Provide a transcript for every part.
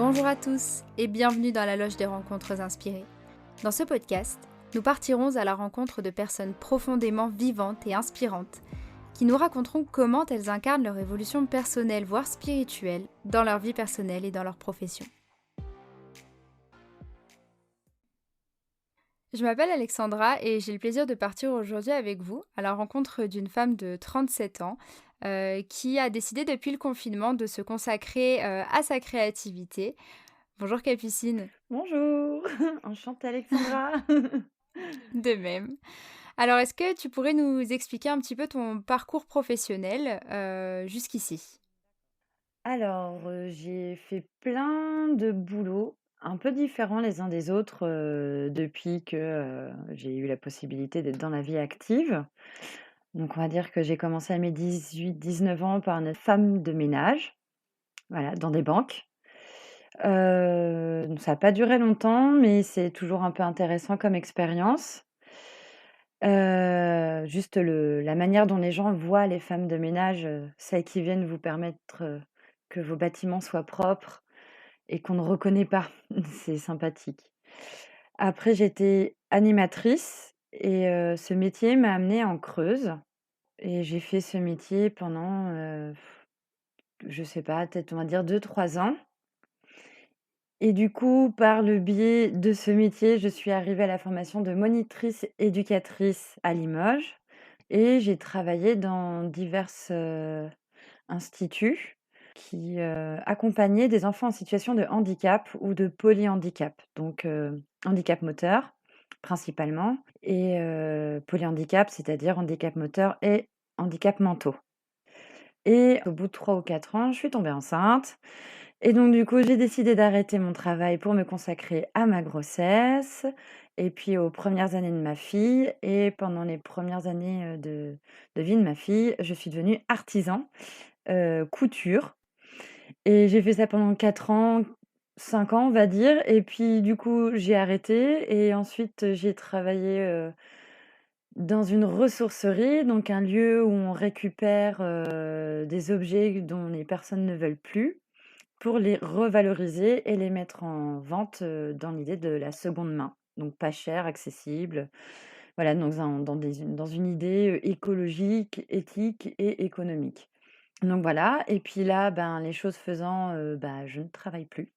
Bonjour à tous et bienvenue dans la Loge des rencontres inspirées. Dans ce podcast, nous partirons à la rencontre de personnes profondément vivantes et inspirantes qui nous raconteront comment elles incarnent leur évolution personnelle voire spirituelle dans leur vie personnelle et dans leur profession. Je m'appelle Alexandra et j'ai le plaisir de partir aujourd'hui avec vous à la rencontre d'une femme de 37 ans qui a décidé depuis le confinement de se consacrer à sa créativité. Bonjour Capucine. Bonjour, enchantée Alexandra. De même. Alors, est-ce que tu pourrais nous expliquer un petit peu ton parcours professionnel jusqu'ici? J'ai fait plein de boulots un peu différents les uns des autres, depuis que, j'ai eu la possibilité d'être dans la vie active. Donc on va dire que j'ai commencé à mes 18-19 ans par une femme de ménage, voilà, dans des banques. Donc ça a pas duré longtemps, mais c'est toujours un peu intéressant comme expérience. Juste le la manière dont les gens voient les femmes de ménage, celles qui viennent vous permettre, que vos bâtiments soient propres et qu'on ne reconnaît pas. C'est sympathique. Après j'étais animatrice et ce métier m'a amenée en Creuse et j'ai fait ce métier pendant, je sais pas, peut-être on va dire 2-3 ans et du coup, par le biais de ce métier, je suis arrivée à la formation de monitrice éducatrice à Limoges. Et j'ai travaillé dans divers instituts qui, accompagnaient des enfants en situation de handicap ou de polyhandicap. Donc, handicap moteur principalement et polyhandicap, c'est-à-dire handicap moteur et handicap mentaux. Et au bout de 3 ou 4 ans, je suis tombée enceinte et donc du coup, j'ai décidé d'arrêter mon travail pour me consacrer à ma grossesse et puis aux premières années de ma fille et pendant les premières années, de vie de ma fille, je suis devenue artisan, couture et j'ai fait ça pendant 4 ans, 5 ans, on va dire et puis du coup, j'ai arrêté et ensuite, j'ai travaillé, dans une ressourcerie, donc un lieu où on récupère, des objets dont les personnes ne veulent plus pour les revaloriser et les mettre en vente, dans l'idée de la seconde main. Donc pas cher, accessible, voilà, dans une idée, écologique, éthique et économique. Donc voilà et puis là, ben, les choses faisant, je ne travaille plus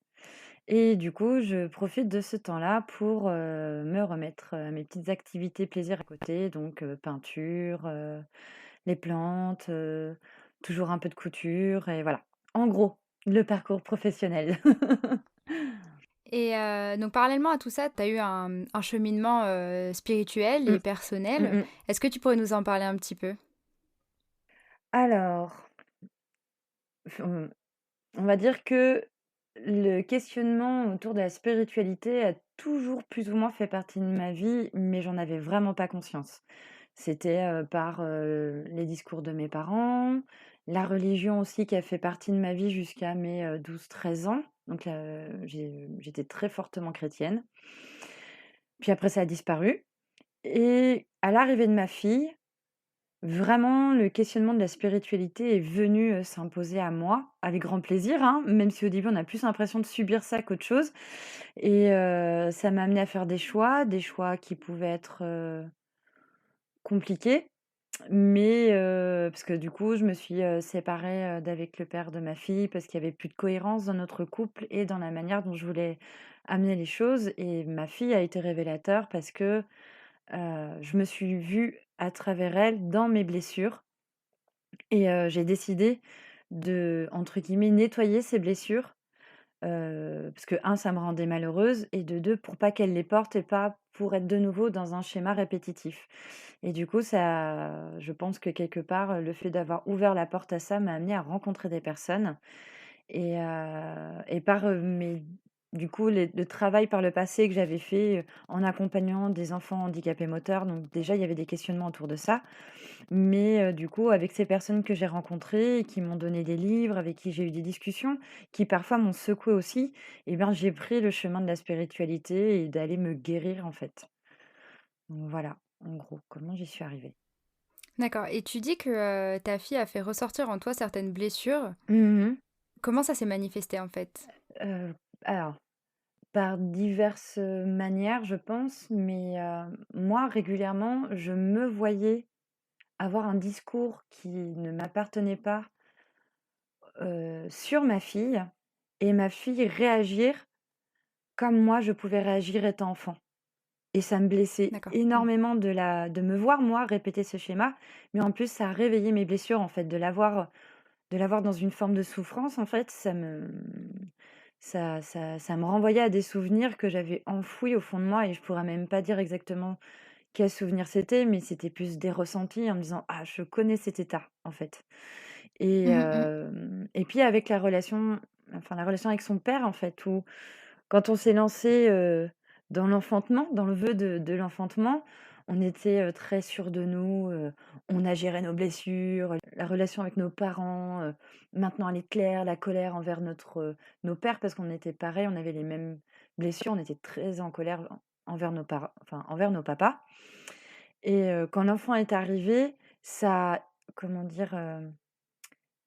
et du coup, je profite de ce temps-là pour, me remettre, à mes petites activités plaisir à côté, donc peinture, les plantes, toujours un peu de couture et voilà. En gros, le parcours professionnel. Et donc parallèlement à tout ça, tu as eu un cheminement spirituel et Mmh. Mmh personnel. mh. Est-ce que tu pourrais nous en parler un petit peu? Alors, f on va dire que le questionnement autour de la spiritualité a toujours plus ou moins fait partie de ma vie, mais j'en avais vraiment pas conscience. C'était, par, les discours de mes parents, la religion aussi qui a fait partie de ma vie jusqu'à mes, 12-13 ans. Donc j'étais très fortement chrétienne. Puis après ça a disparu et à l'arrivée de ma fille, vraiment le questionnement de la spiritualité est venu, s'imposer à moi, avec grand plaisir, hein, même si au début on a plus l'impression de subir ça qu'autre chose et ça m'a amenée à faire des choix qui pouvaient être, compliqués. Mais parce que du coup, je me suis, séparée, d'avec le père de ma fille parce qu'il y avait plus de cohérence dans notre couple et dans la manière dont je voulais amener les choses et ma fille a été révélateur parce que, je me suis vue à travers elle dans mes blessures et j'ai décidé de, entre guillemets, «nettoyer» ces blessures, parce que un ça me rendait malheureuse et de 2 pour pas qu'elle les porte et pas pour être de nouveau dans un schéma répétitif et du coup ça je pense que quelque part, le fait d'avoir ouvert la porte à ça m'a amenée à rencontrer des personnes et par, mes du coup, le travail par le passé que j'avais fait, en accompagnant des enfants handicapés moteurs, donc déjà il y avait des questionnements autour de ça. Mais du coup, avec ces personnes que j'ai rencontrées et qui m'ont donné des livres, avec qui j'ai eu des discussions, qui parfois m'ont secouée aussi, et ben, j'ai pris le chemin de la spiritualité et d'aller me guérir, en fait. Donc voilà, en gros, comment j'y suis arrivée. D'accord. Et tu dis que ta fille a fait ressortir en toi certaines blessures. Mmh. Comment ça s'est manifesté en fait? Alors, par diverses, manières, je pense, mais moi, régulièrement, je me voyais avoir un discours qui ne m'appartenait pas, sur ma fille et ma fille réagir comme moi je pouvais réagir étant enfant et ça me blessait D'accord. Mmh. énormément de me voir moi répéter ce schéma, mais en plus ça a réveillé mes blessures en fait, de l'avoir dans une forme de souffrance en fait, ça me renvoyait à des souvenirs que j'avais enfouis au fond de moi et je pourrais même pas dire exactement quel souvenir c'était, mais c'était plus des ressentis en me disant: «Ah je connais cet état en fait». Mmh mh. Et puis avec la relation avec son père, en fait, où quand on s'est lancé, dans l'enfantement, dans le vœu de l'enfantement, on était, très sûrs de nous, on a géré nos blessures, la relation avec nos parents, maintenant elle est claire, la colère envers nos pères parce qu'on était pareils, on avait les mêmes blessures, on était très en colère envers nos parents, enfin envers nos papas et quand l'enfant est arrivé, ça a, comment dire?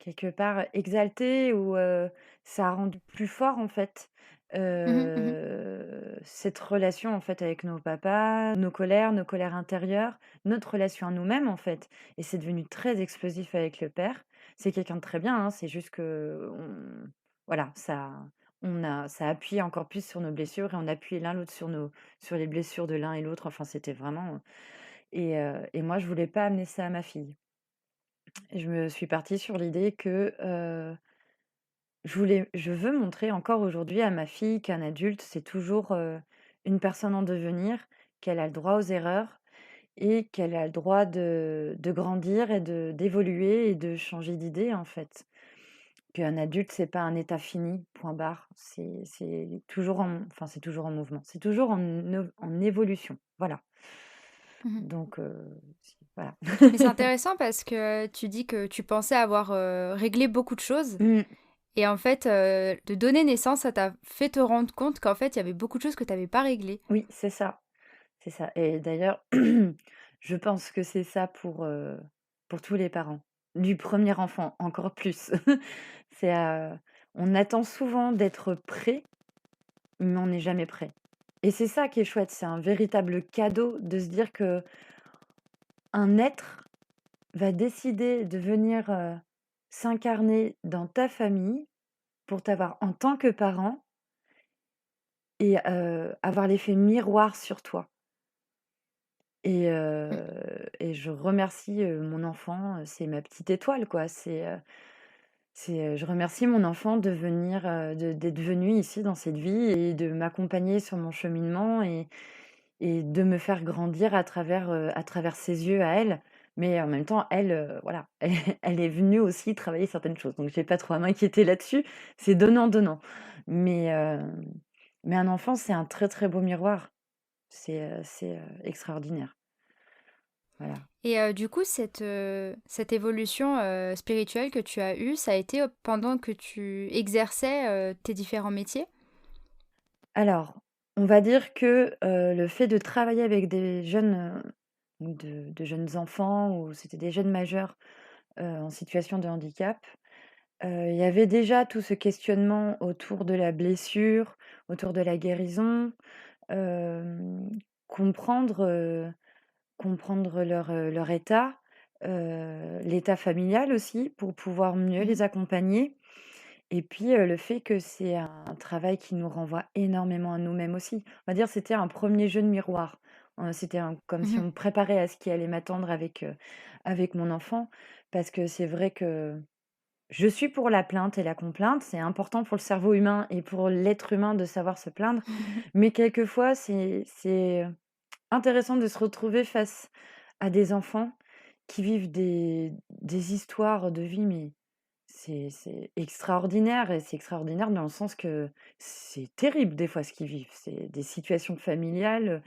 Quelque part exalté ou ça a rendu plus fort en fait, Mmh mh. cette relation en fait avec nos papas, nos colères intérieures, notre relation à nous-mêmes en fait et c'est devenu très explosif avec le père. C'est quelqu'un de très bien, hein, c'est juste qu'on voilà, ça a appuyé encore plus sur nos blessures et on a appuyé l'un l'autre sur les blessures de l'un et l'autre. Enfin, c'était vraiment et moi je voulais pas amener ça à ma fille. Et je me suis partie sur l'idée que, je veux montrer encore aujourd'hui à ma fille qu'un adulte, c'est toujours, une personne en devenir, qu'elle a le droit aux erreurs et qu'elle a le droit de grandir et d'évoluer et de changer d'idée, en fait. Qu'un adulte, c'est pas un état fini, point barre. C'est toujours en mouvement, c'est toujours en évolution, voilà. Mmh. Donc voilà. Mais c'est intéressant parce que tu dis que tu pensais avoir, réglé beaucoup de choses Mmh. et en fait, de donner naissance, ça t'a fait te rendre compte qu'en fait, il y avait beaucoup de choses que tu avais pas réglées. Oui, c'est ça. C'est ça et d'ailleurs, je pense que c'est ça pour tous les parents. Du premier enfant, encore plus. C'est, on attend souvent d'être prêt, mais on n'est jamais prêt et c'est ça qui est chouette, c'est un véritable cadeau de se dire que un être va décider de venir, s'incarner dans ta famille pour t'avoir en tant que parent et avoir l'effet miroir sur toi. Mmh. Et je remercie, mon enfant, c'est ma petite étoile quoi. Je remercie mon enfant de venir, d'être venu ici dans cette vie et de m'accompagner sur mon cheminement et de me faire grandir à travers ses yeux à elle. Mais en même temps, elle, voilà, elle est venue aussi travailler certaines choses. Donc j'ai pas trop à m'inquiéter là-dessus, c'est donnant-donnant. Mais mais un enfant, c'est un très, très beau miroir. C'est extraordinaire. Voilà. Et du coup, cette évolution, spirituelle que tu as eue, ça a été, pendant que tu exerçais, tes différents métiers? Alors, on va dire que, le fait de travailler avec des jeunes, ou de jeunes enfants ou c'était des jeunes majeurs, en situation de handicap, il y avait déjà tout ce questionnement autour de la blessure, autour de la guérison, hem, comprendre, comprendre leur état, l'état familial aussi pour pouvoir mieux Mmh. les accompagner. Et puis, le fait que c'est un travail qui nous renvoie énormément à nous-mêmes aussi. On va dire, c'était un premier jeu de miroir. C'était comme si Mmh. on me préparait à ce qui allait m'attendre avec mon enfant. Parce que c'est vrai que je suis pour la plainte et la complainte. C'est important pour le cerveau humain et pour l'être humain de savoir se plaindre. Mais quelquefois, c'est intéressant de se retrouver face à des enfants qui vivent des histoires de vie, mais c'est extraordinaire et c'est extraordinaire dans le sens que c'est terrible des fois ce qu'ils vivent. C'est des situations familiales,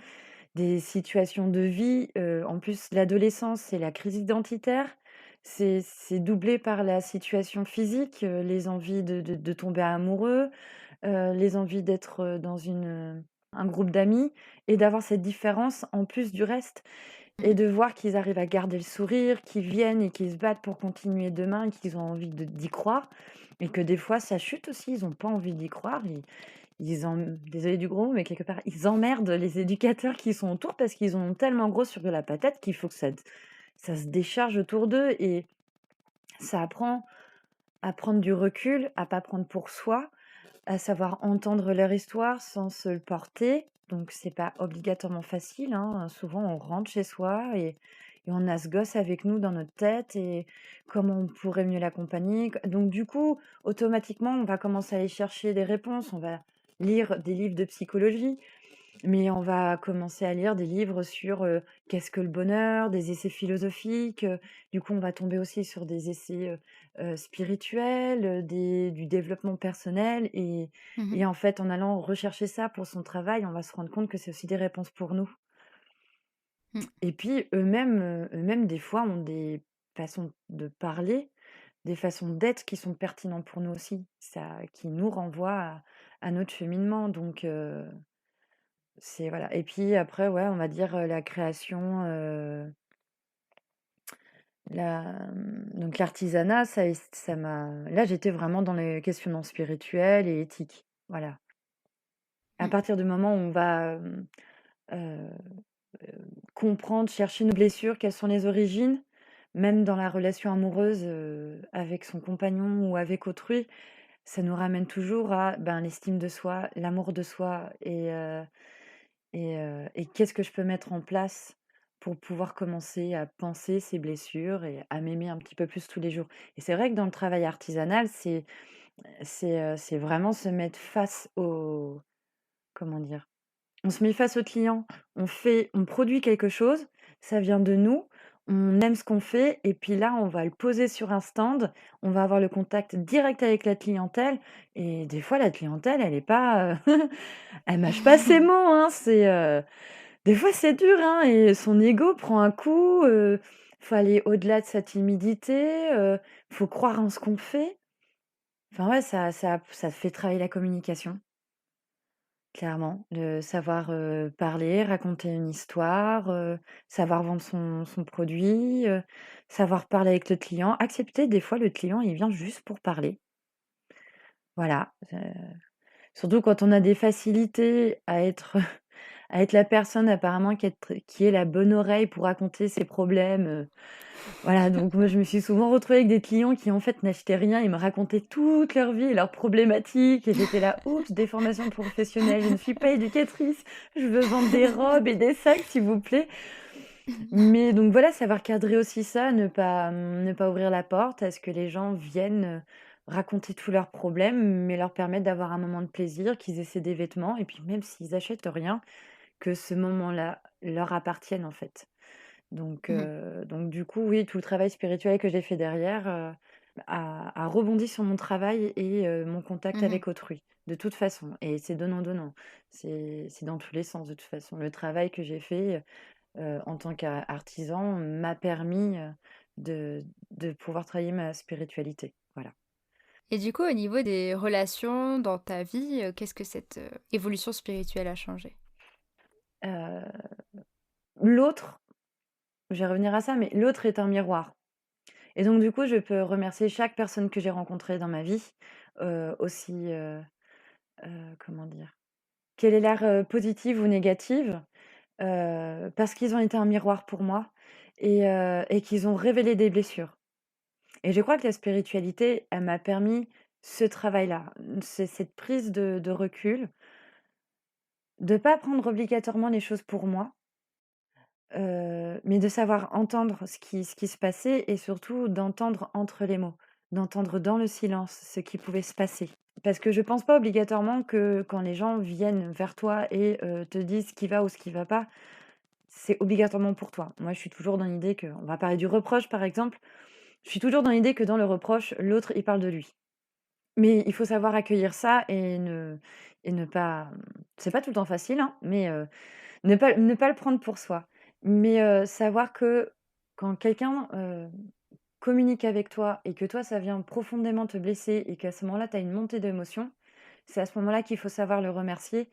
des situations de vie, en plus l'adolescence, c'est la crise identitaire, c'est doublé par la situation physique, les envies de tomber amoureux, les envies d'être, dans un groupe d'amis et d'avoir cette différence en plus du reste et de voir qu'ils arrivent à garder le sourire, qu'ils viennent et qu'ils se battent pour continuer demain, qu'ils ont envie d'y croire et que des fois ça chute aussi, ils ont pas envie d'y croire. Ils en désolée du gros mot, mais quelque part, ils emmerdent les éducateurs qui sont autour parce qu'ils en ont tellement gros sur la patate qu'il faut que ça se décharge autour d'eux et ça apprend à prendre du recul, à pas prendre pour soi, à savoir entendre leur histoire sans se le porter. Donc c'est pas obligatoirement facile, hein. Souvent on rentre chez soi et on a ce gosse avec nous dans notre tête et comment on pourrait mieux l'accompagner. Donc du coup, automatiquement, on va commencer à aller chercher des réponses, on va lire des livres de psychologie, mais on va commencer à lire des livres sur, qu'est-ce que le bonheur, des essais philosophiques, du coup, on va tomber aussi sur des essais, spirituels, des du développement personnel Mmh. et en fait, en allant rechercher ça pour son travail, on va se rendre compte que c'est aussi des réponses pour nous Mmh. et puis eux-mêmes, des fois, ont des façons de parler, des façons d'être qui sont pertinentes pour nous aussi. Ça qui nous renvoient à notre cheminement c'est voilà et puis après, ouais, on va dire, la création, donc l'artisanat, ça m'a là, j'étais vraiment dans les questionnements spirituels et éthiques, voilà. À Mmh. partir du moment où on va, heu, comprendre, chercher nos blessures, quelles sont les origines, même dans la relation amoureuse, avec son compagnon ou avec autrui, ça nous ramène toujours à, ben, l'estime de soi, l'amour de soi et qu'est-ce que je peux mettre en place pour pouvoir commencer à penser ces blessures et à m'aimer un petit peu plus tous les jours? Et c'est vrai que dans le travail artisanal, c'est vraiment se mettre face au comment dire? On se met face au client, on produit quelque chose, ça vient de nous, on aime ce qu'on fait et puis là, on va le poser sur un stand, on va avoir le contact direct avec la clientèle et des fois la clientèle, elle est pas, elle mâche pas ses mots, hein, des fois c'est dur, hein et son ego prend un coup, faut aller au-delà de sa timidité, faut croire en ce qu'on fait. Enfin ouais, ça fait travailler la communication. Clairement, de savoir, parler, raconter une histoire, savoir vendre son produit, savoir parler avec le client, accepter des fois le client, il vient juste pour parler. Voilà, surtout quand on a des facilités à être à être la personne apparemment qui est la bonne oreille pour raconter ses problèmes, voilà, donc moi, je me suis souvent retrouvée avec des clients qui, en fait, n'achetaient rien. Ils me racontaient toute leur vie et leurs problématiques et j'étais là: «Oups, déformation professionnelle, je ne suis pas éducatrice, je veux vendre des robes et des sacs, s'il vous plaît». Mais donc voilà, savoir cadrer aussi ça, ne pas ouvrir la porte à ce que les gens viennent, raconter tous leurs problèmes, mais leur permettre d'avoir un moment de plaisir, qu'ils essaient des vêtements et puis même s'ils achètent rien, que ce moment-là leur appartienne, en fait. Mmh. Donc du coup, oui, tout le travail spirituel que j'ai fait derrière, a rebondi sur mon travail et mon contact Mmh. avec autrui, de toute façon et c'est donnant-donnant. C'est dans tous les sens, de toute façon. Le travail que j'ai fait, en tant qu'artisan m'a permis, de pouvoir travailler ma spiritualité. Voilà. Et du coup, au niveau des relations dans ta vie, qu'est-ce que cette, évolution spirituelle a changé? Heu, l'autre, je vais revenir à ça, mais l'autre est un miroir et donc du coup, je peux remercier chaque personne que j'ai rencontrée dans ma vie, aussi, comment dire? Qu'elle ait l'air, positive ou négative, parce qu'ils ont été un miroir pour moi et qu'ils ont révélé des blessures et je crois que la spiritualité, elle m'a permis ce travail-là, c'est cette prise de recul, de pas prendre obligatoirement les choses pour moi, mais de savoir entendre ce qui se passait et surtout d'entendre entre les mots, d'entendre dans le silence ce qui pouvait se passer. Parce que je pense pas obligatoirement que quand les gens viennent vers toi et te disent ce qui va ou ce qui va pas, c'est obligatoirement pour toi. Moi, je suis toujours dans l'idée que on va parler du reproche, par exemple. Je suis toujours dans l'idée que dans le reproche, l'autre, il parle de lui. Mais il faut savoir accueillir ça et ne pas, c'est pas tout le temps facile, hein, mais ne pas le prendre pour soi. Mais savoir que quand quelqu'un, communique avec toi et que toi, ça vient profondément te blesser et qu'à ce moment-là, tu as une montée d'émotions, c'est à ce moment-là qu'il faut savoir le remercier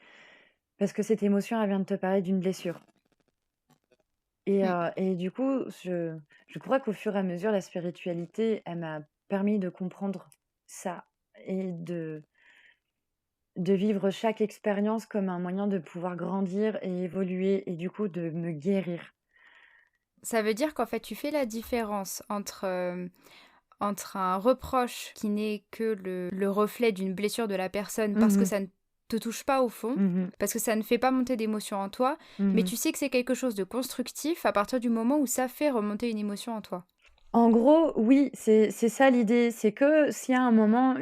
parce que cette émotion, elle vient de te parler d'une blessure. Mmh. Et du coup, je crois qu'au fur et à mesure, la spiritualité, elle m'a permis de comprendre ça et de vivre chaque expérience comme un moyen de pouvoir grandir et évoluer et du coup de me guérir. Ça veut dire qu'en fait, tu fais la différence entre un reproche qui n'est que le reflet d'une blessure de la personne parce que Mmh. ça ne te touche pas au fond, Mmh. parce que ça ne fait pas monter d'émotion en toi, mais Mmh. tu sais que c'est quelque chose de constructif à partir du moment où ça fait remonter une émotion en toi. En gros, oui, c'est ça l'idée. C'est que s'il y a un moment,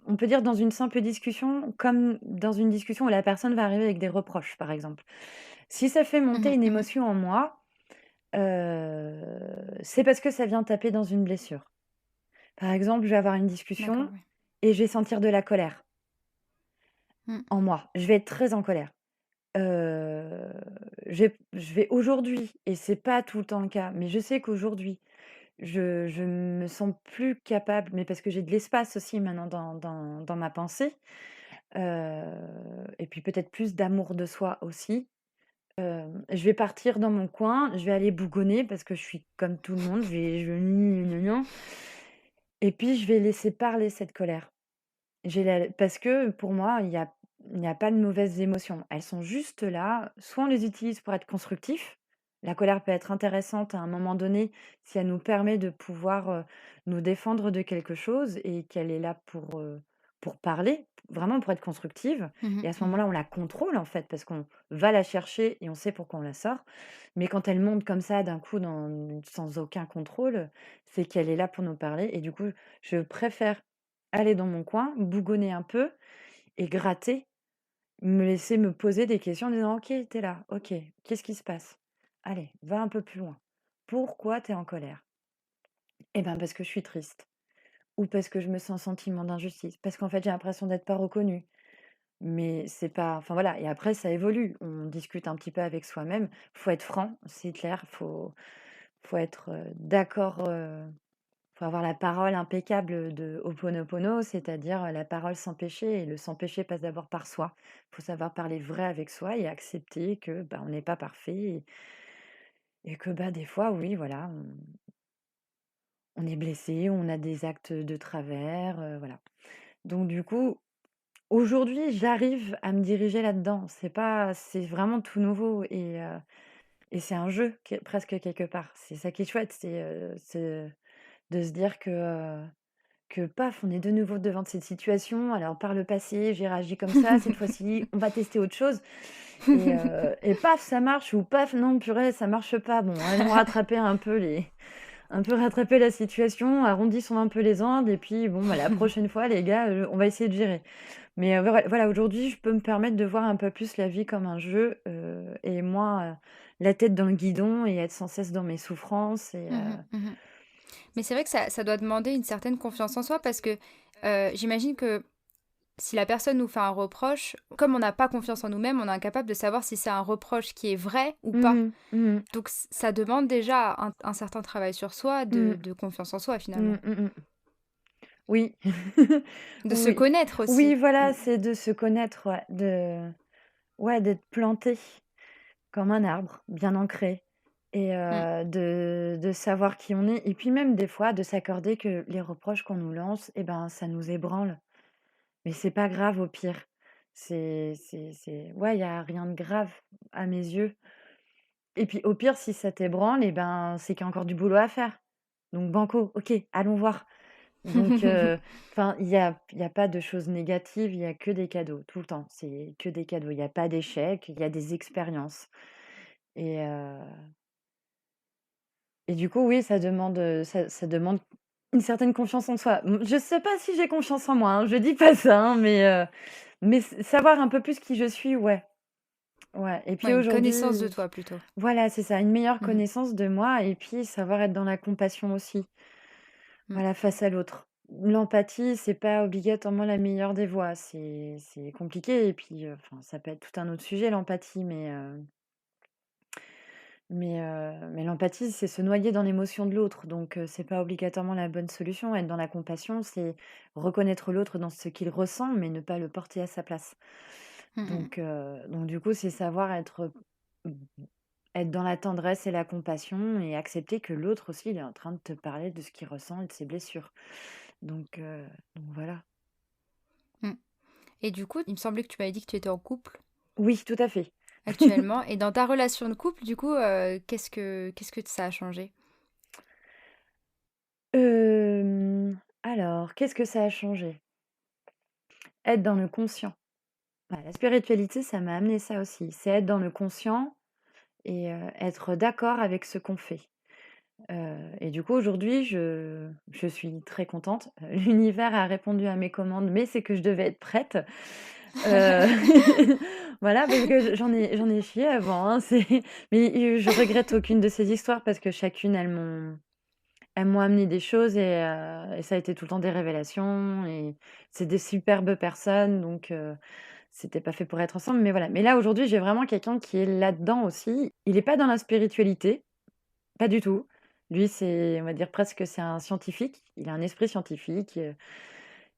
on peut dire dans une simple discussion, comme dans une discussion où la personne va arriver avec des reproches, par exemple. Si ça fait monter Mmh une mh. émotion en moi, c'est parce que ça vient taper dans une blessure. Par exemple, je vais avoir une D'accord, discussion ouais. et je vais sentir de la colère Mmh. en moi. Je vais être très en colère. Heu, je vais aujourd'hui, et c'est pas tout le temps le cas, mais je sais qu'aujourd'hui, je me sens plus capable, mais parce que j'ai de l'espace aussi maintenant dans ma pensée, heu et puis peut-être plus d'amour de soi aussi. Je vais partir dans mon coin, je vais aller bougonner parce que je suis comme tout le monde, je vais et puis je vais laisser parler cette colère. Parce que pour moi, il n'y a pas de mauvaises émotions. Elles sont juste là, soit on les utilise pour être constructifs. La colère peut être intéressante à un moment donné si elle nous permet de pouvoir, nous défendre de quelque chose et qu'elle est là pour parler, vraiment pour être constructive, Mmh et à ce mh. Mmh. moment-là, on la contrôle en fait parce qu'on va la chercher et on sait pourquoi on la sort. Mais quand elle monte comme ça d'un coup sans aucun contrôle, c'est qu'elle est là pour nous parler et du coup, je préfère aller dans mon coin, bougonner un peu et gratter, me laisser me poser des questions en disant: «OK, tu es là, OK, qu'est-ce qui se passe? Allez, va un peu plus loin. Pourquoi tu es en colère?» «Eh ben, parce que je suis triste, ou parce que je me sens sentiment d'injustice, parce qu'en fait, j'ai l'impression d'être pas reconnue». Mais c'est pas, enfin voilà, et après ça évolue. On discute un petit peu avec soi-même. Faut être franc, c'est clair, faut être, d'accord, faut avoir la parole impeccable de Ho'oponopono, c'est-à-dire, la parole sans péché, et le sans péché passe d'abord par soi. Faut savoir parler vrai avec soi et accepter que, bah, on n'est pas parfait, et que, bah, des fois, oui, voilà, on est blessé, on a des actes de travers, voilà. Donc du coup, aujourd'hui, j'arrive à me diriger là-dedans. C'est vraiment tout nouveau, et c'est un jeu presque quelque part. C'est ça qui est chouette, c'est de se dire que paf, on est de nouveau devant cette situation. Alors par le passé, j'ai réagi comme ça, cette fois-ci, on va tester autre chose, et paf, ça marche, ou paf, non, purée, ça marche pas. Bon, allons rattraper un peu rattraper la situation, arrondissons un peu les angles, et puis bon, bah, la prochaine fois, les gars, on va essayer de gérer. Mais voilà, aujourd'hui, je peux me permettre de voir un peu plus la vie comme un jeu, et moins, la tête dans le guidon et être sans cesse dans mes souffrances, Mmh mh. Mmh. Mais c'est vrai que ça doit demander une certaine confiance en soi parce que, j'imagine que si la personne nous fait un reproche, comme on n'a pas confiance en nous-mêmes, on est incapable de savoir si c'est un reproche qui est vrai ou pas. mmh mh. Donc ça demande déjà un certain travail sur soi Mmh. de confiance en soi Mmh, finalement. mmh mh. Oui. De se Oui. connaître Oui, aussi. voilà, Mmh. c'est de se connaître, ouais, d'être planté comme un arbre, bien ancré, et Mmh. de savoir qui on est, et puis même des fois de s'accorder que les reproches qu'on nous lance, et ben, ça nous ébranle. Mais c'est pas grave au pire. C'est ouais, il y a rien de grave à mes yeux, et puis au pire, si ça t'ébranle, et ben, c'est qu'il y a encore du boulot à faire. Donc banco, OK, allons voir. Donc enfin, il y a pas de choses négatives, il y a que des cadeaux tout le temps. C'est que des cadeaux. Il y a pas d'échecs, il y a des expériences, et du coup, oui, ça demande une certaine confiance en soi. Je sais pas si j'ai confiance en moi, hein, je dis pas ça, hein, mais savoir un peu plus qui je suis, ouais, ouais, et puis Ouais, une connaissance de aujourd'hui, toi plutôt. voilà, c'est ça, une meilleure Mmh mh. connaissance de moi, et puis savoir être dans la compassion aussi. Mmh. Voilà, face à l'autre. L'empathie, c'est pas obligatoirement la meilleure des voies, c'est compliqué, et puis, enfin, ça peut être tout un autre sujet, l'empathie, mais l'empathie, c'est se noyer dans l'émotion de l'autre, donc c'est pas obligatoirement la bonne solution. Être dans la compassion, c'est reconnaître l'autre dans ce qu'il ressent, mais ne pas le porter à sa place. Mmh mh. Donc du coup, c'est savoir être dans la tendresse et la compassion et accepter que l'autre aussi, il est en train de te parler de ce qu'il ressent et de ses blessures. Donc voilà. Mmh. Et du coup, il me semblait que tu m'avais dit que tu étais en couple Oui, tout à fait. actuellement. Et dans ta relation de couple, du coup, qu'est-ce que ça a changé? Alors, qu'est-ce que ça a changé? Être dans le conscient. Ouais, la spiritualité, ça m'a amené ça aussi. C'est être dans le conscient et être d'accord avec ce qu'on fait. Et du coup, aujourd'hui, je suis très contente. L'univers a répondu à mes commandes, mais c'est que je devais être prête. Heu, voilà, parce que j'en ai chié avant, hein, mais je regrette aucune de ces histoires parce que chacune, elles m'ont amené des choses et ça a été tout le temps des révélations et c'est des superbes personnes donc c'était pas fait pour être ensemble, mais voilà. Mais là, aujourd'hui, j'ai vraiment quelqu'un qui est là-dedans aussi. Il est pas dans la spiritualité, pas du tout. Lui, on va dire presque c'est un scientifique. Il a un esprit scientifique,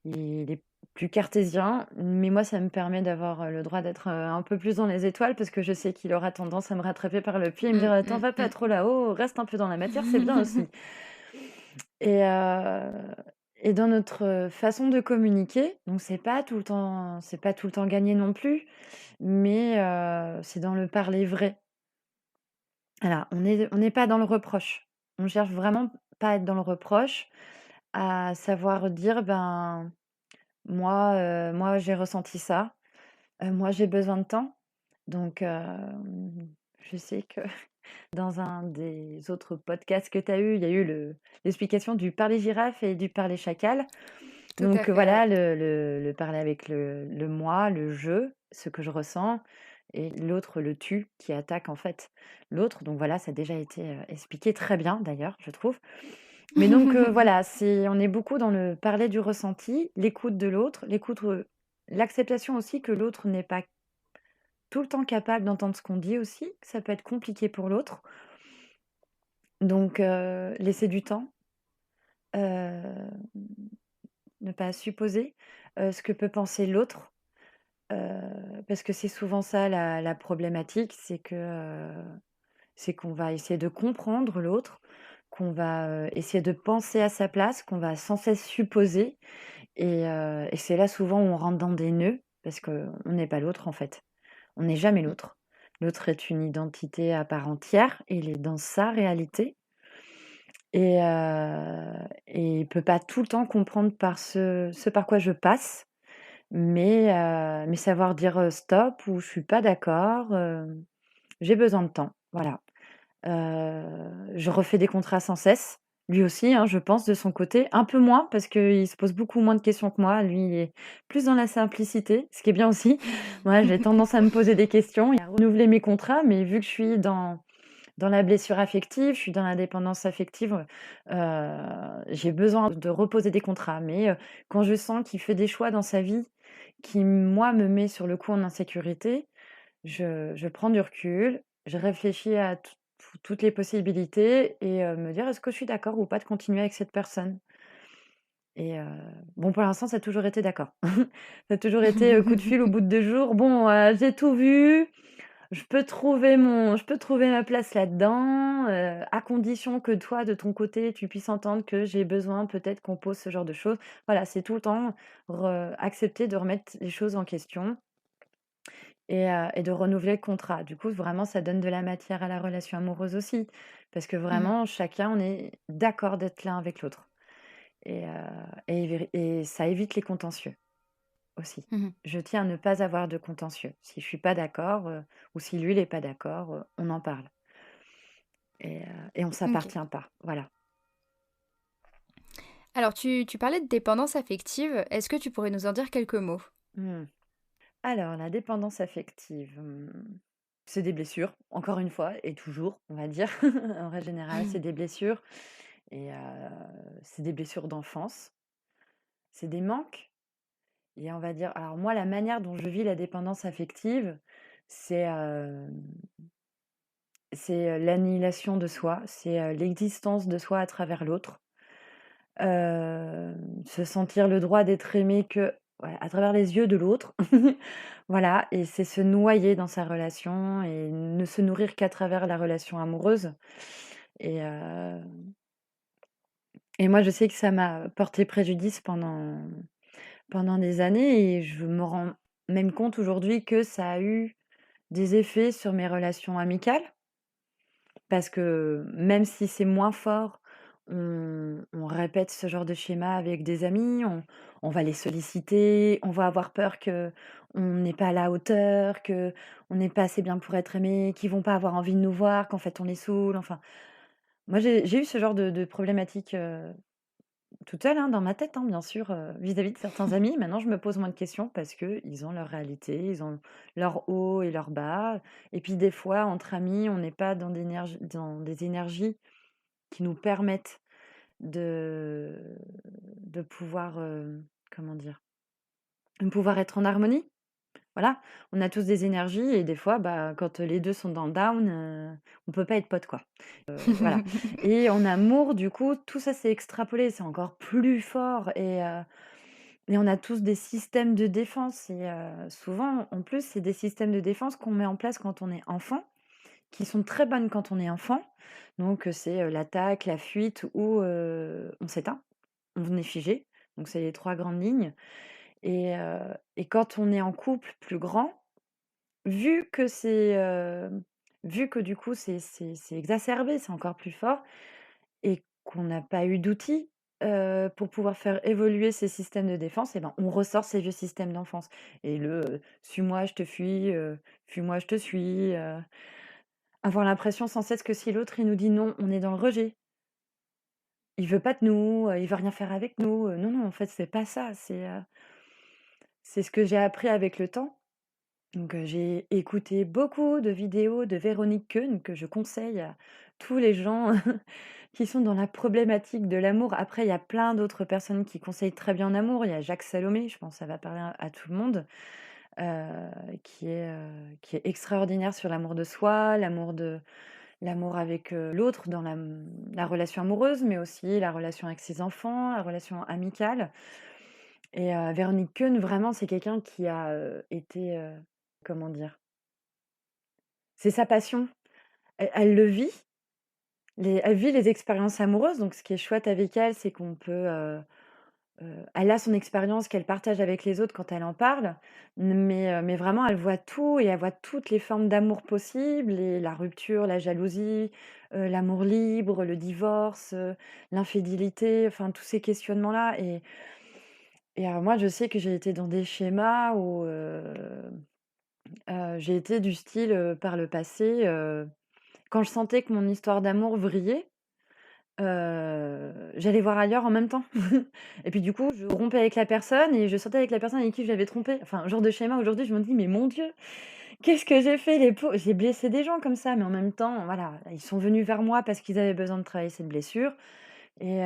il est plus cartésien, mais moi, ça me permet d'avoir, le droit d'être, un peu plus dans les étoiles parce que je sais qu'il aura tendance à me rattraper par le pied et me dire: «Attends, va pas trop là-haut, reste un peu dans la matière, c'est bien aussi». Et et dans notre façon de communiquer, donc c'est pas tout le temps gagné non plus, mais c'est dans le parler vrai. Voilà, on n'est pas dans le reproche. On cherche vraiment pas à être dans le reproche, à savoir dire: «Ben, moi j'ai ressenti ça, moi j'ai besoin de temps». Donc je sais que dans un des autres podcasts que tu as eu, il y a eu l'explication du parler girafe et du parler chacal. Tout à Donc fait, ouais. voilà, le parler avec le moi, le je, ce que je ressens et l'autre, le tu, qui attaque en fait l'autre. Donc voilà, ça a déjà été, expliqué très bien d'ailleurs, je trouve. Mais donc voilà, on est beaucoup dans le parler du ressenti, l'écoute de l'autre, l'acceptation aussi que l'autre n'est pas tout le temps capable d'entendre ce qu'on dit aussi, que ça peut être compliqué pour l'autre. Donc laisser du temps, heu, ne pas supposer, ce que peut penser l'autre. Parce que c'est souvent ça la problématique, c'est qu'on va essayer de comprendre l'autre, qu'on va, essayer de penser à sa place, qu'on va sans cesse supposer et c'est là souvent où on rentre dans des nœuds parce qu'on n'est pas l'autre en fait. On n'est jamais l'autre. L'autre est une identité à part entière, il est dans sa réalité et il peut pas tout le temps comprendre par ce par quoi je passe. Mais savoir dire, stop ou je suis pas d'accord, j'ai besoin de temps, voilà. Je refais des contrats sans cesse. Lui aussi, hein, je pense de son côté, un peu moins parce qu'il se pose beaucoup moins de questions que moi. Lui, il est plus dans la simplicité, ce qui est bien aussi. Moi, j'ai tendance à me poser des questions et à renouveler mes contrats, mais vu que je suis dans la blessure affective, je suis dans la dépendance affective, j'ai besoin de reposer des contrats. Mais quand je sens qu'il fait des choix dans sa vie qui, moi, me met sur le coup en insécurité, je prends du recul, je réfléchis à toutes les possibilités et me dire: «Est-ce que je suis d'accord ou pas de continuer avec cette personne?» Et bon, pour l'instant, ça a toujours été d'accord. Ça a toujours été, coup de fil au bout de 2 jours: «Bon, j'ai tout vu, je peux trouver ma place là-dedans, à condition que toi, de ton côté, tu puisses entendre que j'ai besoin peut-être qu'on pose ce genre de choses». Voilà, c'est tout le temps accepter de remettre les choses en question et de renouveler le contrat. Du coup, vraiment, ça donne de la matière à la relation amoureuse aussi, parce que Mmh. vraiment, chacun, on est d'accord d'être l'un avec l'autre et ça évite les contentieux aussi. Mmh. Je tiens à ne pas avoir de contentieux. Si je suis pas d'accord, ou si lui, il est pas d'accord, on en parle et on OK. s'appartient pas. Voilà. Alors tu parlais de dépendance affective, est-ce que tu pourrais nous en dire quelques mots? Mmh. Alors la dépendance affective, c'est des blessures, encore une fois et toujours, on va dire. En règle générale, c'est des blessures et c'est des blessures d'enfance, c'est des manques et on va dire alors moi, la manière dont je vis la dépendance affective, c'est, l'annihilation de soi, c'est, l'existence de soi à travers l'autre. Se sentir le droit d'être aimé que ouais, à travers les yeux de l'autre. Voilà, et c'est se noyer dans sa relation et ne se nourrir qu'à travers la relation amoureuse. Et, et moi, je sais que ça m'a porté préjudice pendant des années et je me rends même compte aujourd'hui que ça a eu des effets sur mes relations amicales. Parce que même si c'est moins fort, on répète ce genre de schéma avec des amis, on va les solliciter, on va avoir peur qu'on n'est pas à la hauteur, qu'on n'est pas assez bien pour être aimé, qu'ils vont pas avoir envie de nous voir, qu'en fait on les saoule, enfin. Moi j'ai eu ce genre de problématique, toute seule, hein, dans ma tête, hein, bien sûr, vis-à-vis de certains amis. Maintenant, je me pose moins de questions parce qu'ils ont leur réalité, ils ont leur haut et leur bas. Et puis des fois, entre amis, on n'est pas dans des énergies qui nous permettent de de pouvoir, comment dire? De pouvoir être en harmonie. Voilà, on a tous des énergies et des fois, bah, quand les 2 sont dans le down, on peut pas être potes, quoi. Voilà, et en amour, du coup, tout ça s'est extrapolé, c'est encore plus fort et on a tous des systèmes de défense et souvent, en plus, c'est des systèmes de défense qu'on met en place quand on est enfant, qui sont très bonnes quand on est enfant. Donc c'est, l'attaque, la fuite ou on s'éteint, on est figé. Donc c'est les 3 grandes lignes et quand on est en couple plus grand, vu que vu que du coup c'est exacerbé, c'est encore plus fort et qu'on n'a pas eu d'outils, pour pouvoir faire évoluer ces systèmes de défense et ben, on ressort ces vieux systèmes d'enfance et «Suis-moi, je te fuis», «Fuis-moi, je te suis», avoir l'impression sans cesse que si l'autre il nous dit non, on est dans le rejet. Il veut pas de nous, il veut rien faire avec nous, non, non, en fait, c'est pas ça, c'est ce que j'ai appris avec le temps. Donc, j'ai écouté beaucoup de vidéos de Véronique Keun que je conseille à tous les gens qui sont dans la problématique de l'amour. Après, il y a plein d'autres personnes qui conseillent très bien en amour. Il y a Jacques Salomé, je pense que ça va parler à tout le monde, qui est extraordinaire sur l'amour de soi, l'amour avec, l'autre dans la relation amoureuse, mais aussi la relation avec ses enfants, la relation amicale et Véronique Keun, vraiment, c'est quelqu'un qui a, été, comment dire? C'est sa passion. Elle le vit, elle vit les expériences amoureuses, donc ce qui est chouette avec elle, c'est qu'on peut, elle a son expérience qu'elle partage avec les autres quand elle en parle, mais vraiment elle voit tout et elle voit toutes les formes d'amour possibles et la rupture, la jalousie, l'amour libre, le divorce, l'infidélité, enfin tous ces questionnements-là et moi je sais que j'ai été dans des schémas où, j'ai été du style, par le passé, quand je sentais que mon histoire d'amour vrillait, j'allais voir ailleurs en même temps et puis du coup, je rompais avec la personne et je sortais avec la personne avec qui je l'avais trompé. Enfin, genre de schéma aujourd'hui, je me dis: «Mais mon Dieu, qu'est-ce que j'ai fait les pauvres?» J'ai blessé des gens comme ça, mais en même temps, voilà, ils sont venus vers moi parce qu'ils avaient besoin de travailler cette blessure et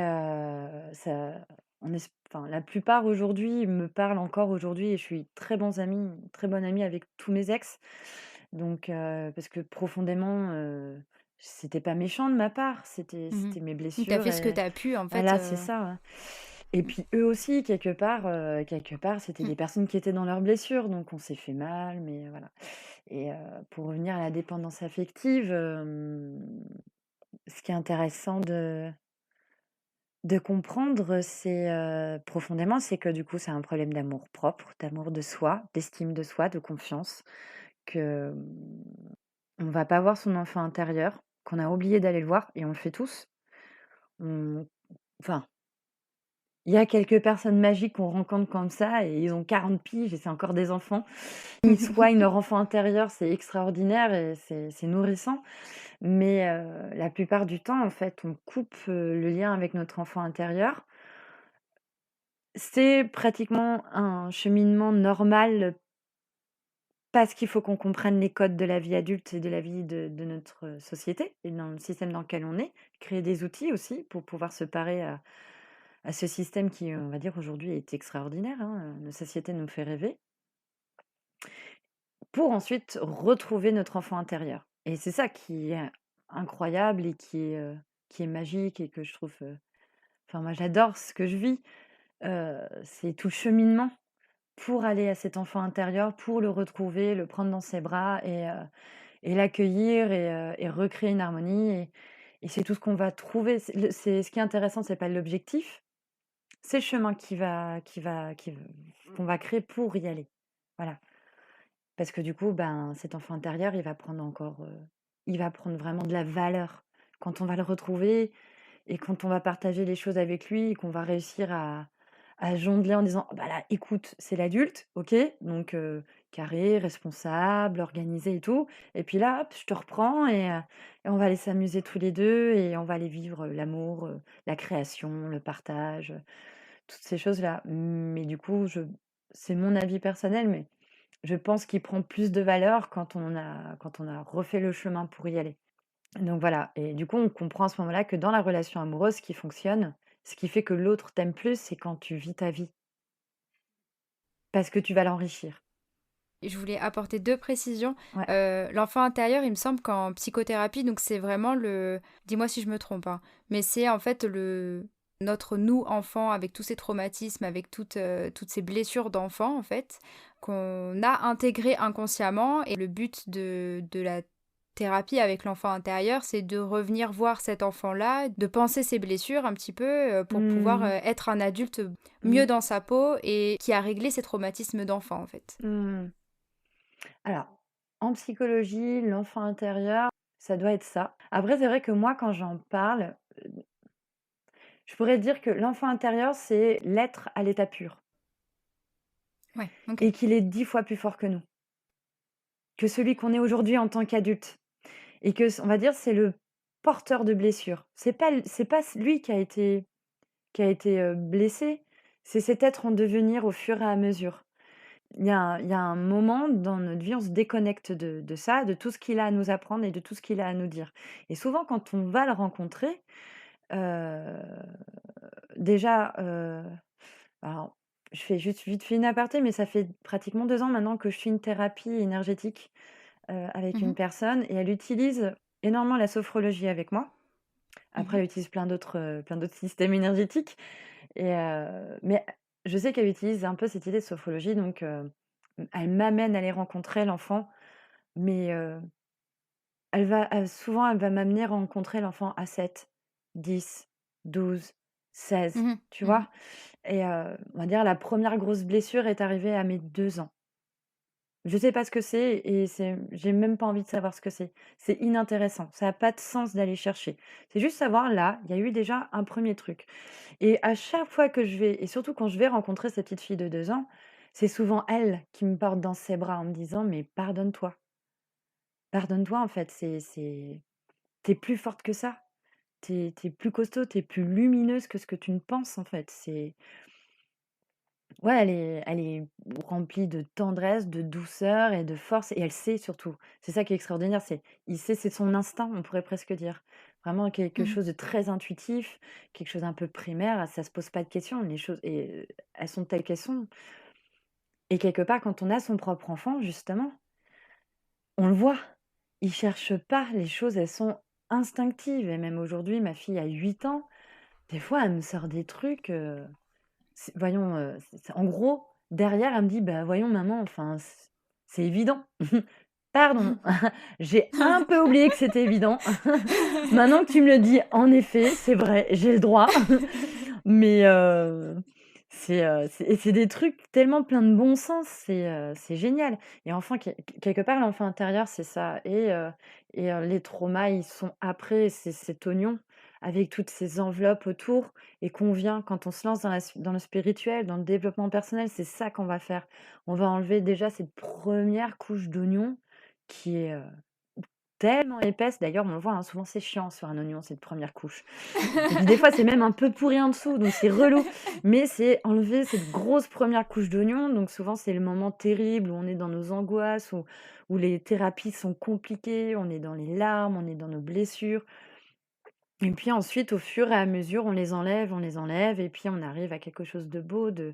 ça enfin, la plupart aujourd'hui me parlent encore aujourd'hui et je suis très bonne amie avec tous mes ex. Donc parce que profondément, c'était pas méchant de ma part, Mmh. c'était mes Oui, tu blessures fait ce que et tu as pu en fait, voilà, c'est ça, hein. Et puis eux aussi quelque part, c'était mmh. des personnes qui étaient dans leurs blessures, donc on s'est fait mal, mais voilà. Et pour revenir à la dépendance affective, ce qui est intéressant de comprendre, c'est, profondément, c'est que du coup, c'est un problème d'amour-propre, d'amour de soi, d'estime de soi, de confiance, que, on va pas voir son enfant intérieur, qu'on a oublié d'aller le voir et on le fait tous. On Enfin, il y a quelques personnes magiques qu'on rencontre comme ça et ils ont 40 piges et c'est encore des enfants. Ils soignent leur enfant intérieur, c'est extraordinaire et c'est nourrissant. Mais la plupart du temps, en fait, on coupe, le lien avec notre enfant intérieur. C'est pratiquement un cheminement normal parce qu'il faut qu'on comprenne les codes de la vie adulte et de la vie de notre société et dans le système dans lequel on est. Créer des outils aussi pour pouvoir se parer à ce système qui, on va dire aujourd'hui est extraordinaire, hein, notre société nous fait rêver, pour ensuite retrouver notre enfant intérieur et c'est ça qui est incroyable et qui est magique et que je trouve, enfin moi j'adore ce que je vis, c'est tout le cheminement. pour aller à cet enfant intérieur, pour le retrouver, le prendre dans ses bras et l'accueillir et recréer une harmonie et c'est tout ce qu'on va trouver. C'est ce qui est intéressant, c'est pas l'objectif, c'est le chemin qu'on va créer pour y aller. Voilà. Parce que du coup, ben, cet enfant intérieur, il va prendre vraiment de la valeur quand on va le retrouver et quand on va partager les choses avec lui et qu'on va réussir à jongler en disant: «Oh bah là, écoute, c'est l'adulte, OK, donc carré, responsable, organisé et tout et puis là, hop, je te reprends et on va aller s'amuser tous les 2 et on va aller vivre, l'amour, la création, le partage, toutes ces choses-là». Mais du coup, je c'est mon avis personnel, mais je pense qu'il prend plus de valeur quand on a refait le chemin pour y aller. Donc voilà et du coup, on comprend à ce moment-là que dans la relation amoureuse, ce qui fonctionne, ce qui fait que l'autre t'aime plus, c'est quand tu vis ta vie, parce que tu vas l'enrichir. Et je voulais apporter 2 précisions. Ouais. L'enfant intérieur, il me semble qu'en psychothérapie, donc c'est vraiment le dis-moi si je me trompe, hein, mais c'est en fait le notre nous enfant avec tous ces traumatismes, avec toutes ces blessures d'enfant en fait, qu'on a intégrées inconsciemment et le but de la thérapie avec l'enfant intérieur, c'est de revenir voir cet enfant-là, de penser ses blessures un petit peu, pour pouvoir, Mmh. être un adulte Mmh. mieux dans sa peau et qui a réglé ses traumatismes d'enfant en fait. Mmh. Alors, en psychologie, l'enfant intérieur, ça doit être ça. Après, c'est vrai que moi, quand j'en parle, je pourrais dire que l'enfant intérieur, c'est l'être à l'état pur Ouais, OK. et qu'il est 10 fois plus fort que nous, que celui qu'on est aujourd'hui en tant qu'adulte. Et que on va dire, c'est le porteur de blessures. C'est pas lui qui a été, blessé, c'est cet être en devenir au fur et à mesure. Il y a un moment dans notre vie, on se déconnecte de ça, de tout ce qu'il a à nous apprendre et de tout ce qu'il a à nous dire. Et souvent quand on va le rencontrer, heu, déjà, alors je fais juste vite fait une aparté, mais ça fait pratiquement 2 ans maintenant que je suis une thérapie énergétique, avec Mmh. une personne et elle utilise énormément la sophrologie avec moi. Après, Mmh. elle utilise plein d'autres systèmes énergétiques mais je sais qu'elle utilise un peu cette idée de sophrologie donc elle m'amène à aller rencontrer l'enfant, mais souvent, elle va m'amener rencontrer l'enfant à 7, 10, 12, 16, Mmh. tu Mmh. vois? Et on va dire la première grosse blessure est arrivée à mes 2 ans. Je sais pas ce que c'est et j'ai même pas envie de savoir ce que c'est. C'est inintéressant, ça a pas de sens d'aller chercher. C'est juste savoir là, il y a eu déjà un premier truc et à chaque fois que je vais et surtout quand je vais rencontrer cette petite fille de 2 ans, c'est souvent elle qui me porte dans ses bras en me disant: «Mais pardonne-toi, pardonne-toi en fait, tu plus forte que ça, tu plus costaud, tu plus lumineuse que ce que tu ne penses en fait». Ouais, elle est remplie de tendresse, de douceur et de force et elle sait surtout. C'est ça qui est extraordinaire, c'est son instinct, on pourrait presque dire. Vraiment quelque Mmh. chose de très intuitif, quelque chose un peu primaire, ça se pose pas de questions, les choses elles sont telles qu'elles sont et quelque part quand on a son propre enfant justement, on le voit. Il cherche pas les choses, elles sont instinctives et même aujourd'hui, ma fille a 8 ans, des fois elle me sort des trucs, voyons, en gros, derrière, elle me dit: «Bah, voyons maman, enfin, c'est évident». Pardon, j'ai un peu oublié que c'était évident. Maintenant que tu me le dis, en effet, c'est vrai, j'ai le droit. Mais c'est des trucs tellement pleins de bon sens, c'est génial et enfin, quelque part, l'enfant intérieur, c'est ça les traumas, ils sont après, c'est cet oignon avec toutes ces enveloppes autour et qu'on vient quand on se lance dans le spirituel, dans le développement personnel, c'est ça qu'on va faire. On va enlever déjà cette première couche d'oignon qui est, tellement épaisse. D'ailleurs, on le voit, hein, souvent c'est chiant sur un oignon, cette première couche. Et puis des fois, c'est même un peu pourri en dessous, donc c'est relou. Mais c'est enlever cette grosse première couche d'oignon, donc souvent c'est le moment terrible où on est dans nos angoisses, où les thérapies sont compliquées, on est dans les larmes, on est dans nos blessures. Et puis ensuite, au fur et à mesure, on les enlève, et puis on arrive à quelque chose de beau, de...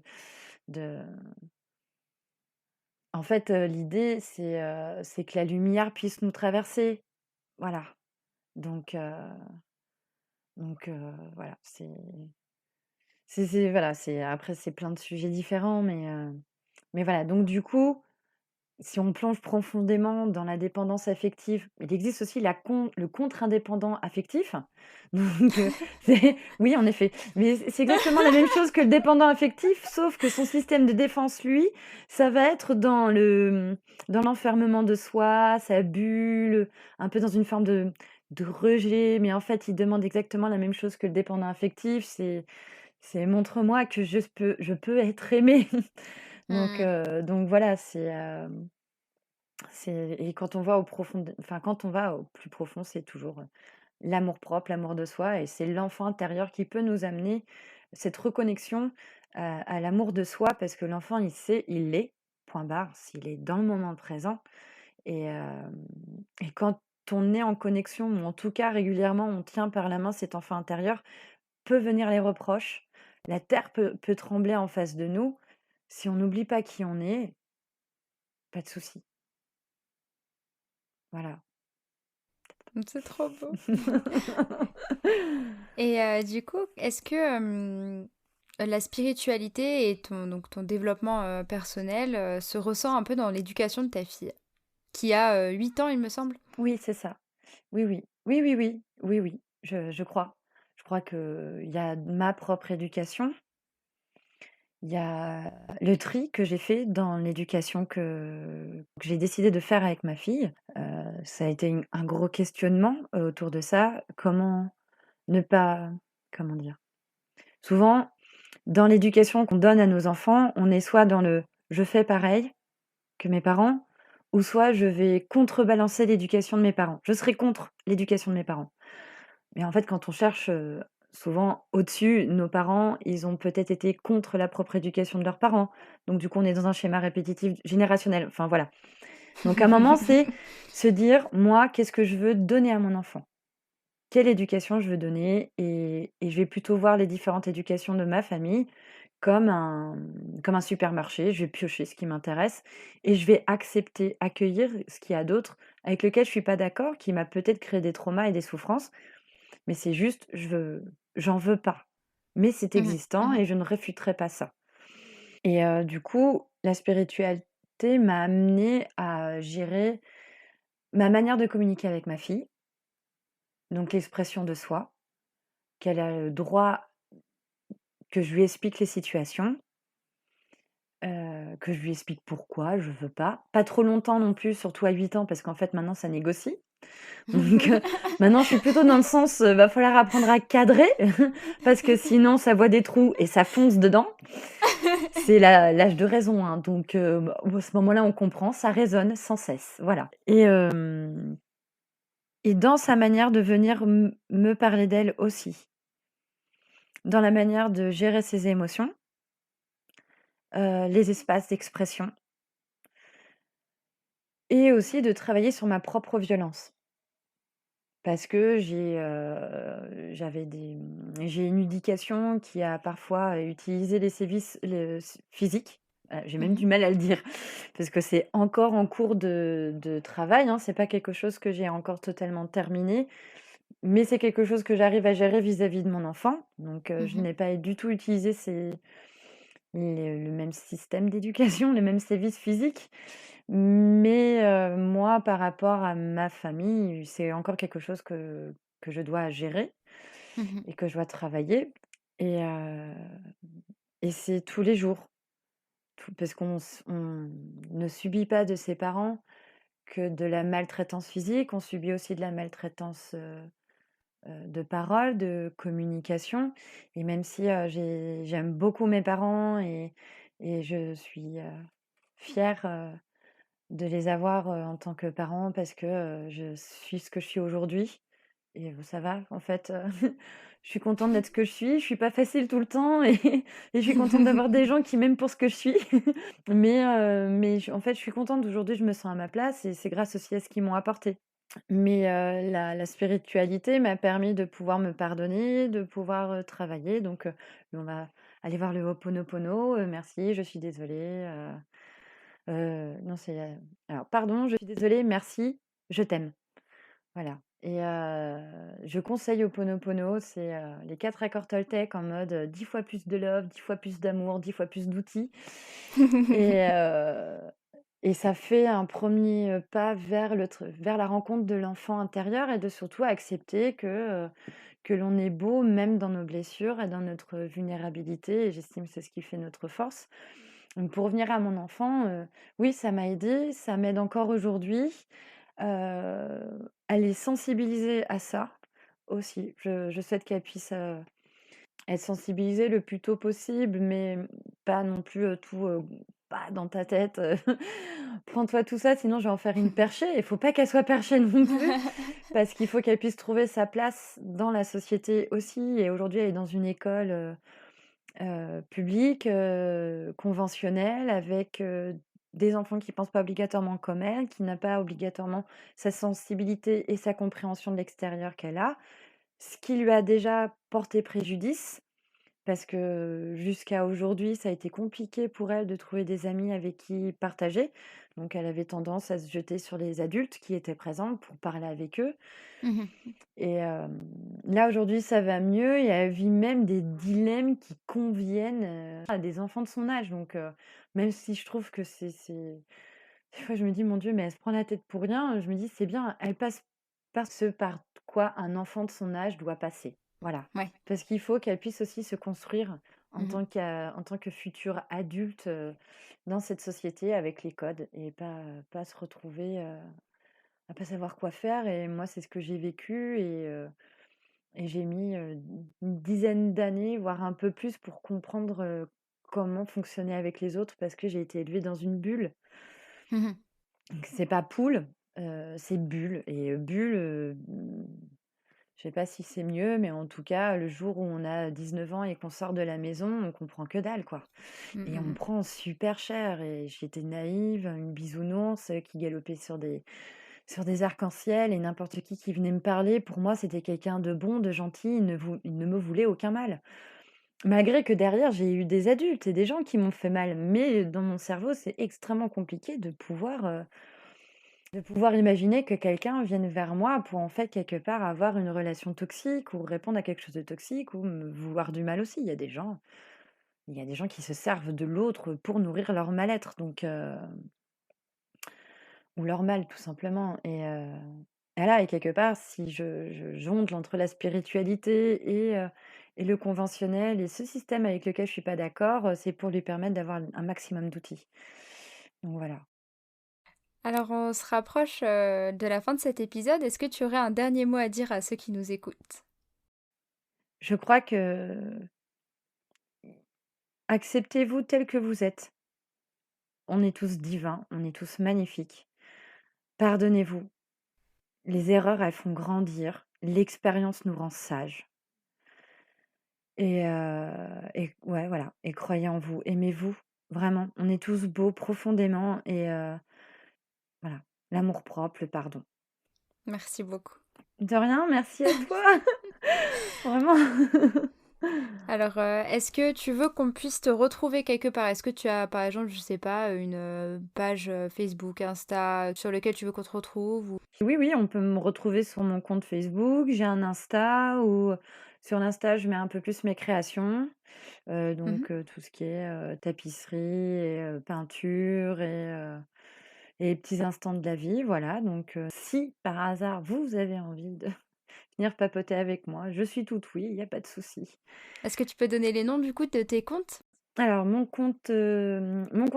En fait, l'idée, c'est que la lumière puisse nous traverser. Voilà. Donc, voilà, voilà, après c'est plein de sujets différents, mais Mais voilà, donc du coup, si on plonge profondément dans la dépendance affective, il existe aussi le contre-indépendant affectif. Donc, oui, en effet, mais c'est exactement la même chose que le dépendant affectif, sauf que son système de défense, lui, ça va être dans l'enfermement de soi, sa bulle, un peu dans une forme de rejet, mais en fait, il demande exactement la même chose que le dépendant affectif, c'est: «Montre-moi que je peux être aimé». Mmh. Donc voilà, et quand on va au plus profond, c'est toujours, l'amour-propre, l'amour de soi et c'est l'enfant intérieur qui peut nous amener cette reconnexion à l'amour de soi parce que l'enfant, il sait, il l'est, point barre, s'il est dans le moment présent et quand on est en connexion ou en tout cas régulièrement, on tient par la main cet enfant intérieur, peut venir les reproches, la terre peut trembler en face de nous. Si on n'oublie pas qui on est, pas de souci. Voilà. C'est trop beau. Et du coup, est-ce que la spiritualité et ton développement personnel se ressent un peu dans l'éducation de ta fille, qui a 8 ans, il me semble? Oui, c'est ça. Oui, oui. Oui, oui, oui. Oui, oui, je crois. Je crois qu'il y a ma propre éducation, il y a le tri que j'ai fait dans l'éducation que j'ai décidé de faire avec ma fille. Ça a été un gros questionnement, autour de ça. Comment ne pas comment dire? Souvent, dans l'éducation qu'on donne à nos enfants, on est soit dans le: «Je fais pareil que mes parents» ou soit je vais contrebalancer l'éducation de mes parents. Je serai contre l'éducation de mes parents. Mais en fait, quand on cherche, souvent au-dessus, nos parents, ils ont peut-être été contre la propre éducation de leurs parents. Donc du coup, on est dans un schéma répétitif générationnel. Enfin voilà. Donc à un moment, c'est se dire: «Moi, qu'est-ce que je veux donner à mon enfant? Quelle éducation je veux donner?» Et je vais plutôt voir les différentes éducations de ma famille comme un supermarché. Je vais piocher ce qui m'intéresse et je vais accepter, accueillir ce qu'il y a d'autre avec lequel je suis pas d'accord, qui m'a peut-être créé des traumas et des souffrances. Mais c'est juste, j'en veux pas. Mais c'est Mhm, existant mhm. et je ne réfuterai pas ça. Et du coup, la spiritualité m'a amenée à gérer ma manière de communiquer avec ma fille, donc l'expression de soi, qu'elle a le droit que je lui explique les situations, que je lui explique pourquoi je veux pas. Pas trop longtemps non plus, surtout à 8 ans, parce qu'en fait maintenant ça négocie. Donc maintenant je suis plutôt dans le sens, va falloir apprendre à cadrer parce que sinon ça voit des trous et ça fonce dedans. C'est l'âge de raison, hein, donc à ce moment-là, on comprend, ça résonne sans cesse, voilà. Et dans sa manière de venir me parler d'elle aussi, dans la manière de gérer ses émotions, les espaces d'expression et aussi de travailler sur ma propre violence. Parce que j'ai une éducation qui a parfois utilisé les sévices physiques. J'ai même Mhm. du mal à le dire parce que c'est encore en cours de travail, hein. C'est pas quelque chose que j'ai encore totalement terminé, mais c'est quelque chose que j'arrive à gérer vis-à-vis de mon enfant. Donc, je Mhm. n'ai pas du tout utilisé le même système d'éducation, les mêmes sévices physiques. Mais moi, par rapport à ma famille, c'est encore quelque chose que je dois gérer Mhm. et que je dois travailler et c'est tous les jours. Parce on ne subit pas de ses parents que de la maltraitance physique, on subit aussi de la maltraitance, de parole, de communication et même si, j'aime beaucoup mes parents et je suis, fière, de les avoir, en tant que parents parce que, je suis ce que je suis aujourd'hui et ça va en fait, je suis contente d'être ce que je suis pas facile tout le temps et et je suis contente d'avoir des gens qui m'aiment pour ce que je suis. Mais en fait, je suis contente d'aujourd'hui, je me sens à ma place et c'est grâce aussi à ce qu'ils m'ont apporté. Mais la spiritualité m'a permis de pouvoir me pardonner, de pouvoir, travailler donc on va aller voir le Ho'oponopono, «Merci, je suis désolée, non, c'est, alors: «Pardon, je suis désolée, merci, je t'aime». Voilà. Et je conseille Ho'oponopono, c'est, les 4 accords Toltec en mode, 10 fois plus de love, 10 fois plus d'amour, 10 fois plus d'outils et heu et ça fait un premier pas vers la rencontre de l'enfant intérieur et de surtout accepter que l'on est beau même dans nos blessures et dans notre vulnérabilité et j'estime que c'est ce qui fait notre force. Donc pour revenir à mon enfant, oui, ça m'a aidée, ça m'aide encore aujourd'hui. Elle est sensibilisée à ça aussi. Je souhaite qu'elle puisse, être sensibilisée le plus tôt possible, mais pas non plus, tout, bah, dans ta tête, «Prends-toi tout ça, sinon je vais en faire une perchée» Il faut pas qu'elle soit perchée non plus, parce qu'il faut qu'elle puisse trouver sa place dans la société aussi et aujourd'hui elle est dans une école, publique, conventionnelle avec, des enfants qui pensent pas obligatoirement comme elle, qui n'a pas obligatoirement sa sensibilité et sa compréhension de l'extérieur qu'elle a. Ce qui lui a déjà porté préjudice parce que jusqu'à aujourd'hui, ça a été compliqué pour elle de trouver des amis avec qui partager. Donc elle avait tendance à se jeter sur les adultes qui étaient présents pour parler avec eux. Mmh. Et là, aujourd'hui, ça va mieux et elle vit même des dilemmes qui conviennent, à des enfants de son âge. Donc même si je trouve que c'est des fois, je me dis: «Mon Dieu, mais elle se prend la tête pour rien», je me dis: «C'est bien, elle passe par ce par quoi un enfant de son âge doit passer». Voilà. Ouais. Parce qu'il faut qu'elle puisse aussi se construire Mmh. en tant que future adulte, dans cette société avec les codes et pas se retrouver, à pas savoir quoi faire et moi, c'est ce que j'ai vécu et j'ai mis, une dizaine d'années, voire un peu plus pour comprendre, comment fonctionner avec les autres parce que j'ai été élevée dans une bulle. Mmh. Donc c'est pas poule, c'est bulle et bulle, je sais pas si c'est mieux, mais en tout cas, le jour où on a 19 ans et qu'on sort de la maison, on comprend que dalle, quoi Mmh, et on me mmh. prend super cher et j'étais naïve, une bisounours, qui galopait sur des arcs-en-ciel et n'importe qui venait me parler, pour moi, c'était quelqu'un de bon, de gentil, il ne me voulait aucun mal. Malgré que derrière, j'ai eu des adultes et des gens qui m'ont fait mal, mais dans mon cerveau, c'est extrêmement compliqué de pouvoir imaginer que quelqu'un vienne vers moi pour, en fait, quelque part, avoir une relation toxique ou répondre à quelque chose de toxique ou me vouloir du mal aussi. Il y a des gens qui se servent de l'autre pour nourrir leur mal-être, donc ou leur mal, tout simplement et là et quelque part, si je jongle entre la spiritualité et le conventionnel et ce système avec lequel je suis pas d'accord, c'est pour lui permettre d'avoir un maximum d'outils. Donc voilà. Alors on se rapproche, de la fin de cet épisode. Est-ce que tu aurais un dernier mot à dire à ceux qui nous écoutent? Je crois que acceptez-vous tel que vous êtes. On est tous divins, on est tous magnifiques. Pardonnez-vous. Les erreurs, elles font grandir. L'expérience nous rend sages. Et ouais, voilà. Et croyez en vous. Aimez-vous. Vraiment. On est tous beaux profondément. Et voilà. L'amour-propre, le pardon. Merci beaucoup. De rien, merci à toi. Vraiment. Alors, est-ce que tu veux qu'on puisse te retrouver quelque part? Est-ce que tu as, par exemple, je sais pas, une, page, Facebook, Insta, sur lequel tu veux qu'on te retrouve ou Oui, oui, on peut me retrouver sur mon compte Facebook. J'ai un Insta où sur l'Insta, je mets un peu plus mes créations. Mmh. Donc tout ce qui est, tapisserie et peinture et petits instants de la vie, voilà. Donc si par hasard vous avez envie de venir papoter avec moi, je suis toute oui, il y a pas de souci. Est-ce que tu peux donner les noms, du coup, de tes comptes? Alors mon compte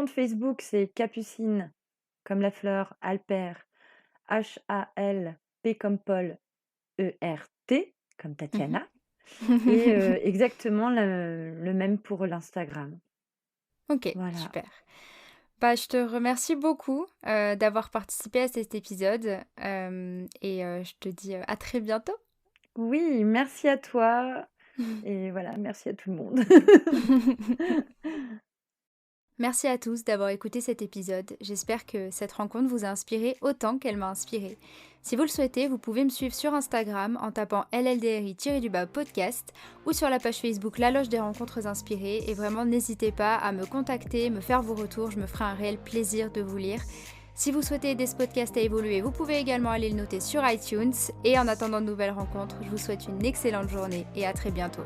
Facebook, c'est Capucine comme la fleur, Alper, Halp comme Paul, ERT comme Mmh. Tatiana et exactement le même pour l'Instagram. OK, Voilà. super. Bah, je te remercie beaucoup, d'avoir participé à cet épisode, et je te dis, à très bientôt. Oui, merci à toi et voilà, merci à tout le monde. Merci à tous d'avoir écouté cet épisode. J'espère que cette rencontre vous a inspiré autant qu'elle m'a inspiré. Si vous le souhaitez, vous pouvez me suivre sur Instagram en tapant LLDRI-du-bas podcast ou sur la page Facebook La Loge des Rencontres Inspirées. Et vraiment, n'hésitez pas à me contacter, me faire vos retours. Je me ferai un réel plaisir de vous lire. Si vous souhaitez aider ce podcast à évoluer, vous pouvez également aller le noter sur iTunes. Et en attendant de nouvelles rencontres, je vous souhaite une excellente journée et à très bientôt.